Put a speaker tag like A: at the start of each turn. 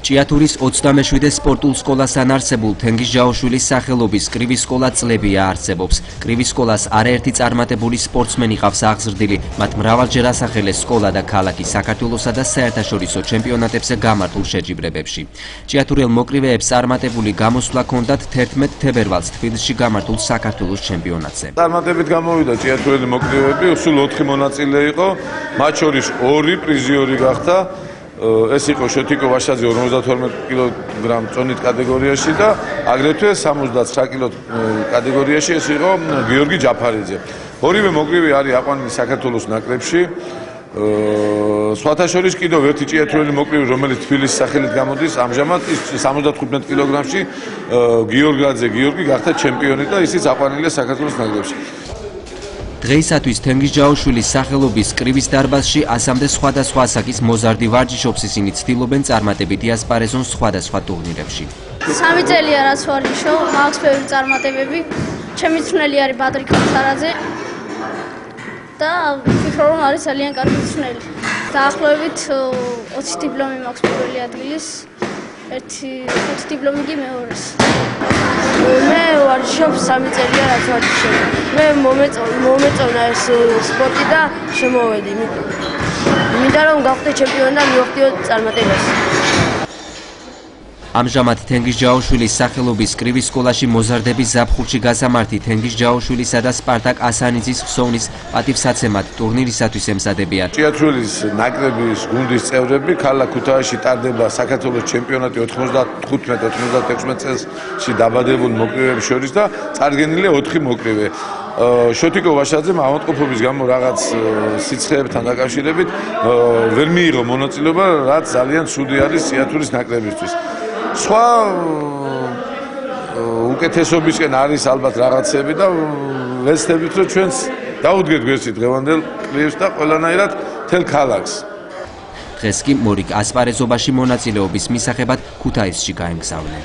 A: ჭიათურის 27-ე სპორტულ სკოლასთან არსებულ თენგიზ ჯაოშვილის სახელობის კრივის სკოლა წლებია არსებობს. კრივის სკოლას არაერთი წარმატებული სპორტსმენი ყავს აღზრდილი, მათ მრავალჯერ ასახელეს სკოლა და ქალაქი საქართველოსა და საერთაშორისო ჩემპიონატებზე გამართულ შეჯიბრებებში. ჭიათურელ მოკრივეებს წარმატებული გამოსვლა ჰქონდათ 11 თებერვალს თბილისში გამართულ საქართველოს ჩემპიონატზე.
B: წარმატებით გამოვიდა ჭიათურელი მოკრივეები, სულ 4 მონაწილე იყო, მათ შორის 2 პრიზიორი გახდა. ეს იყო შოთიკო ვაშაძე 52 კილოგრამ წონით კატეგორიაში და აგრეთვე 69 კილო კატეგორიაში ეს იყო გიორგი ჯაფარიძე. ორივე მოკრივე არის აყვანილი საქართველოს ნაკრებში. სხვათა შორის კიდევ ერთი ჭიათურელი მოკრივე, რომელიც თბილისის სახელით გამოდის, ამჟამად ის 75 კილოგრამში გიორგაძე გიორგი გახდა ჩემპიონი და ისიც აყვანილია საქართველოს ნაკრებში.
A: დღეისათვის თენგიზ ჯაოშვილის სახელობის კრივის დარბაზში 100-მდე სხვადასხვა ასაკის მოზარდი ვარჯიშობს, ისინი ცდილობენ წარმატებით იასპარეზონ სხვადასხვა ტურნირებში.
C: 3 წელია რაც ვარჯიშობ, მაქვს ბევრი წარმატებები. ჩემი მწვრთნელი არის ბადრი ქართარაძე და ვფიქრობ, რომ არის ძალიან კარგი მწვრთნელი. დაახლოებით 20 დიპლომი მაქვს პირველი ადგილის, 5 დიპლომი კი მეორეს.
D: მე ვარჯიშობ 3 წელია რაც ვარჯიშობ. მე მომეწონა ეს სპორტი და შემოვედი. მინდა რომ გავხდე ჩემპიონი და მივახდიო წარმატებას.
A: ამჟამად თენგიზ ჯაოშვილის სახელობის კრივის სკოლაში მოზარდების ზაფხულში გასამართი თენგიზ ჯაოშვილისა და სპარტაკ ასანიძის ხსოვნის პატივსაცემად ტურნირისათვის ემზადებიან.
B: ჭიათურელის ნაკრების გუნდის წევრები ქალაქ ქუთაისში ტარდება საქართველოს ჩემპიონატი 95-96 წელსში დაბადებულ მოკრივეებს შორის და წარდგენილია 4 მოკრივე. შოთიკო ვაშაძემ ავადმყოფობის გამო რაღაც სიცხეებთან დაკავშირებით ვერ მიიღო მონაწილეობა, რაც ძალიან ცუდი არის ჭიათურის ნაკრებისთვის. სხვა უკეთესობისკენ არის ალბათ რაღაცები და ვეცდებით, რომ ჩვენც დაუდგეთ გვერდში დღევანდელ კრივს და ყველანაირად მთელ ქალაქს.
A: დღეს კი მორიგ ასპარეზობაში მონაწილეობის მისაღებად ქუთაისში გაემგზავრნენ.